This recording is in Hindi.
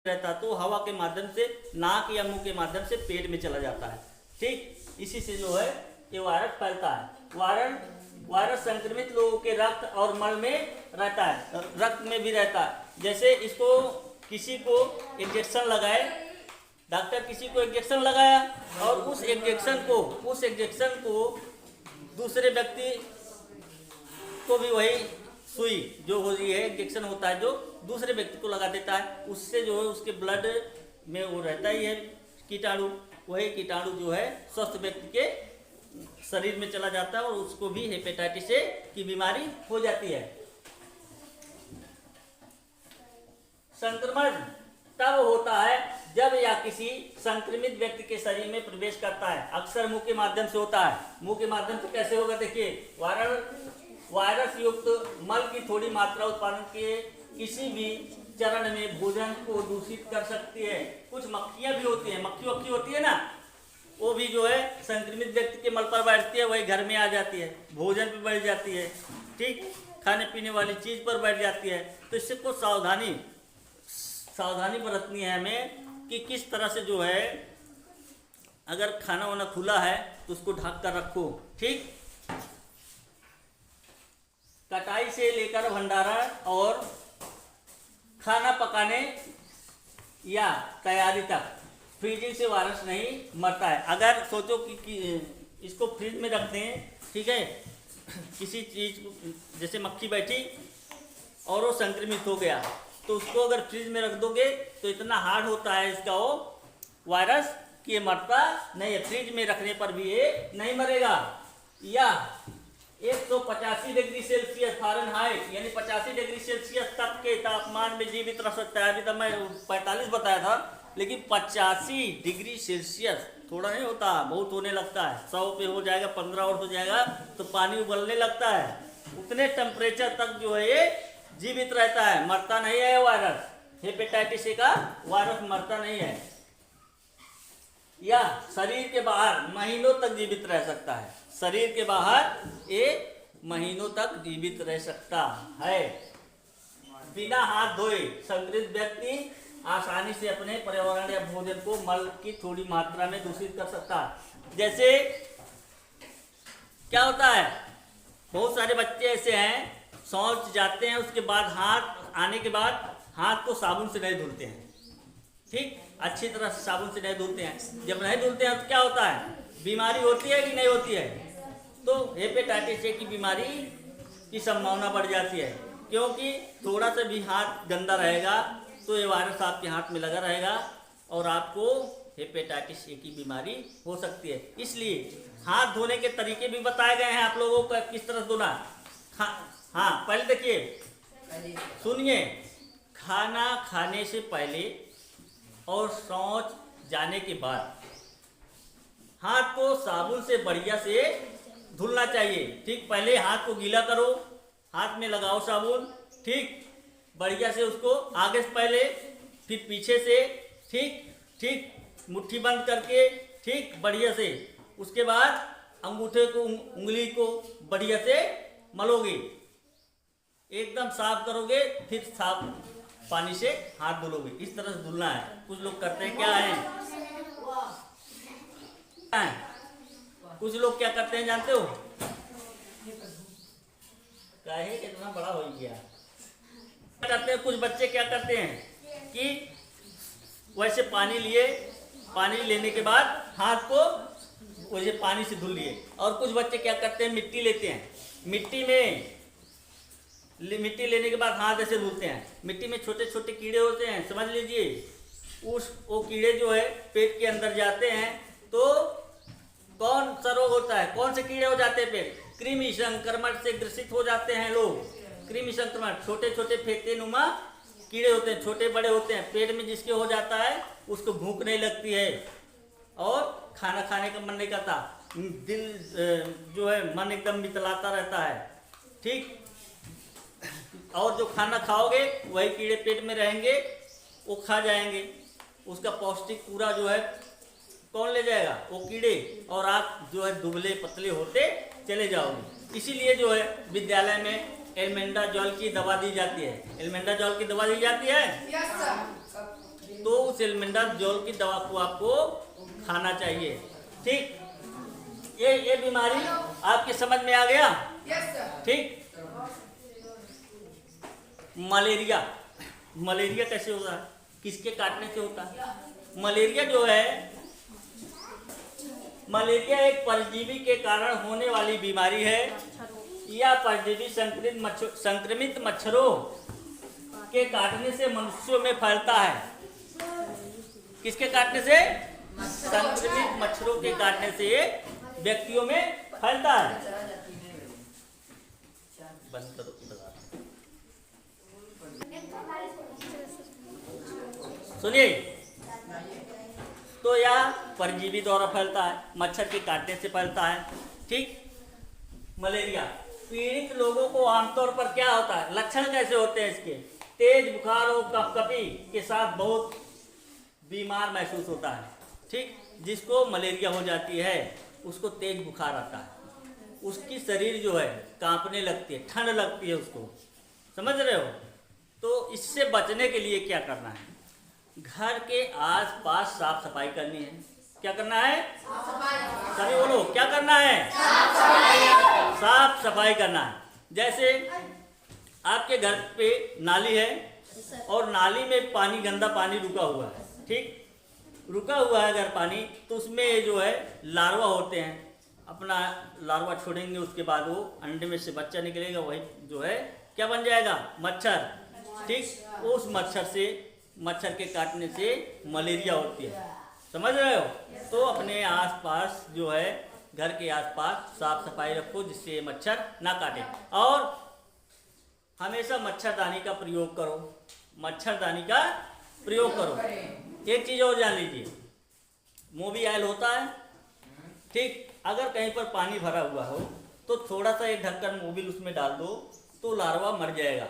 रहता तो हवा के माध्यम से नाक या मुंह के माध्यम से पेट में चला जाता है। ठीक, इसी से जो है ये वायरस फैलता है। वायरस संक्रमित लोगों के रक्त और मल में रहता है, रक्त में भी रहता है। जैसे इसको किसी को इंजेक्शन लगाए, डॉक्टर किसी को इंजेक्शन लगाया और उस इंजेक्शन को दूसरे व्यक्ति को भी वही सुई जो हो रही है, इंजेक्शन होता है जो दूसरे व्यक्ति को लगा देता है, उससे जो है उसके ब्लड में वो रहता ही है कीटाणु, वही कीटाणु जो है स्वस्थ व्यक्ति के शरीर में चला जाता है और उसको भी हेपेटाइटिस ए की बीमारी हो जाती है। संक्रमण तब होता है जब या किसी संक्रमित व्यक्ति के शरीर में प्रवेश करता है। अक्सर मुंह के माध्यम से होता है। मुंह के माध्यम से कैसे होगा? देखिए, वायरस युक्त मल की थोड़ी मात्रा उत्पादन के किसी भी चरण में भोजन को दूषित कर सकती है। कुछ मक्खियां भी होती हैं, मक्खी होती है ना, वो भी जो है संक्रमित व्यक्ति के मल पर बैठती है, वही घर में आ जाती है, भोजन पे बैठ जाती है, ठीक, खाने पीने वाली चीज पर बैठ जाती है। तो इससे कुछ सावधानी बरतनी है हमें कि किस तरह से जो है, अगर खाना वाना खुला है तो उसको ढक कर रखो। ठीक, कटाई से लेकर भंडारण और खाना पकाने या तैयारी तक फ्रीजिंग से वायरस नहीं मरता है। अगर सोचो कि इसको फ्रिज में रखते हैं, ठीक है, किसी चीज जैसे मक्खी बैठी और वो संक्रमित हो गया, तो उसको अगर फ्रिज में रख दोगे तो इतना हार्ड होता है इसका वो वायरस कि ये मरता नहीं है। फ्रिज में रखने पर भी ये नहीं मरेगा। या 185 डिग्री सेल्सियस फ़ारेनहाइट यानी 85 डिग्री सेल्सियस तक के तापमान में जीवित रह सकता है। अभी तक मैं 45 बताया था, लेकिन 85 डिग्री सेल्सियस थोड़ा नहीं होता, बहुत होने लगता है। 100 पे हो जाएगा, 15 और हो जाएगा तो पानी उबलने लगता है। उतने टेम्परेचर तक जो है ये जीवित रहता है, मरता नहीं है। वायरस हेपेटाइटिस ए का वायरस मरता नहीं है। या शरीर के बाहर महीनों तक जीवित रह सकता है। शरीर के बाहर ये महीनों तक जीवित रह सकता है। बिना हाथ धोए संक्रमित व्यक्ति आसानी से अपने पर्यावरण या भोजन को मल की थोड़ी मात्रा में दूषित कर सकता है। जैसे क्या होता है, बहुत सारे बच्चे ऐसे हैं, शौच जाते हैं, उसके बाद हाथ आने के बाद हाथ को साबुन से नहीं धुलते हैं। ठीक, अच्छी तरह से साबुन से नहीं धुलते हैं। जब नहीं धुलते हैं तो क्या होता है, बीमारी होती है कि नहीं होती है? तो हेपेटाइटिस ए की बीमारी की संभावना बढ़ जाती है, क्योंकि थोड़ा सा भी हाथ गंदा रहेगा तो ये वायरस आपके हाथ में लगा रहेगा और आपको हेपेटाइटिस ए की बीमारी हो सकती है। इसलिए हाथ धोने के तरीके भी बताए गए हैं आप लोगों को, किस तरह धोना। हाँ, पहले देखिए, सुनिए, खाना खाने से पहले और शौच जाने के बाद हाथ को साबुन से बढ़िया से धुलना चाहिए। ठीक, पहले हाथ को गीला करो, हाथ में लगाओ साबुन, ठीक, बढ़िया से उसको आगे से पहले, फिर पीछे से, ठीक, मुट्ठी बंद करके, ठीक, बढ़िया से। उसके बाद अंगूठे को, उंगली को बढ़िया से मलोगे, एकदम साफ करोगे, फिर साफ पानी से हाथ धुलोगे। इस तरह से धुलना है। कुछ लोग करते हैं क्या है, कुछ लोग क्या करते हैं जानते हो? काहे इतना बड़ा हो गया करते हैं। कुछ बच्चे क्या करते हैं कि वैसे पानी लिए, पानी लेने के बाद हाथ को वैसे पानी से धुल लिए। और कुछ बच्चे क्या करते हैं, मिट्टी लेते हैं, मिट्टी लेने के बाद हाथ ऐसे धुलते हैं। मिट्टी में छोटे छोटे कीड़े होते हैं, समझ लीजिए, वो कीड़े जो है पेट के अंदर जाते हैं तो कौन सा रोग होता है, कौन से कीड़े हो जाते हैं पेट? कृमि संक्रमण से ग्रसित हो जाते हैं लोग। कृमि संक्रमण, छोटे छोटे फेंटे नुमा कीड़े होते हैं, छोटे बड़े होते हैं। पेट में जिसके हो जाता है उसको भूख नहीं लगती है और खाना खाने का मन नहीं करता, दिल जो है मन एकदम मितलाता रहता है। ठीक, और जो खाना खाओगे वही कीड़े पेट में रहेंगे, वो खा जाएंगे। उसका पौष्टिक पूरा जो है कौन ले जाएगा? वो कीड़े, और आप जो है दुबले पतले होते चले जाओगे। इसीलिए जो है विद्यालय में एल्बेंडाजोल की दवा दी जाती है। एल्बेंडाजोल की दवा दी जाती है। सिलमिंडाजोल की दवा को आपको खाना चाहिए। ठीक, ये बीमारी आपके समझ में आ गया? ठीक। मलेरिया कैसे होता है, किसके काटने से होता है? मलेरिया जो है, मलेरिया एक परजीवी के कारण होने वाली बीमारी है। यह परजीवी संक्रमित मच्छरों के काटने से मनुष्यों में फैलता है। किसके काटने से? संक्रमित मच्छरों के काटने से ये व्यक्तियों में फैलता है। बंद करो। सुनिए, तो यह परजीवी द्वारा फैलता है, मच्छर के काटने से फैलता है। ठीक। मलेरिया पीड़ित लोगों को आमतौर पर क्या होता है, लक्षण कैसे होते हैं इसके? तेज बुखार और कपकपी के साथ बहुत बीमार महसूस होता है। ठीक। जिसको मलेरिया हो जाती है उसको तेज बुखार आता है, उसकी शरीर जो है कांपने लगती है, ठंड लगती है उसको। समझ रहे हो? तो इससे बचने के लिए क्या करना है? घर के आसपास साफ सफाई करनी है। क्या करना है? सभी बोलो, क्या करना है? साफ सफाई करना है। जैसे आपके घर पे नाली है और नाली में पानी, गंदा पानी रुका हुआ है। ठीक, रुका हुआ है अगर पानी, तो उसमें जो है लार्वा होते हैं, अपना लार्वा छोड़ेंगे, उसके बाद वो अंडे में से बच्चा निकलेगा, वही जो है क्या बन जाएगा? मच्छर। ठीक, उस मच्छर के काटने से मलेरिया होती है। समझ रहे हो? तो अपने आसपास जो है, घर के आसपास साफ सफाई रखो जिससे मच्छर ना काटे। और हमेशा मच्छरदानी का प्रयोग करो, मच्छरदानी का प्रयोग करो। एक चीज़ और जान लीजिए, मोबी ऑयल होता है। ठीक, अगर कहीं पर पानी भरा हुआ हो तो थोड़ा सा एक ढक्कन मोबिल उसमें डाल दो तो लार्वा मर जाएगा।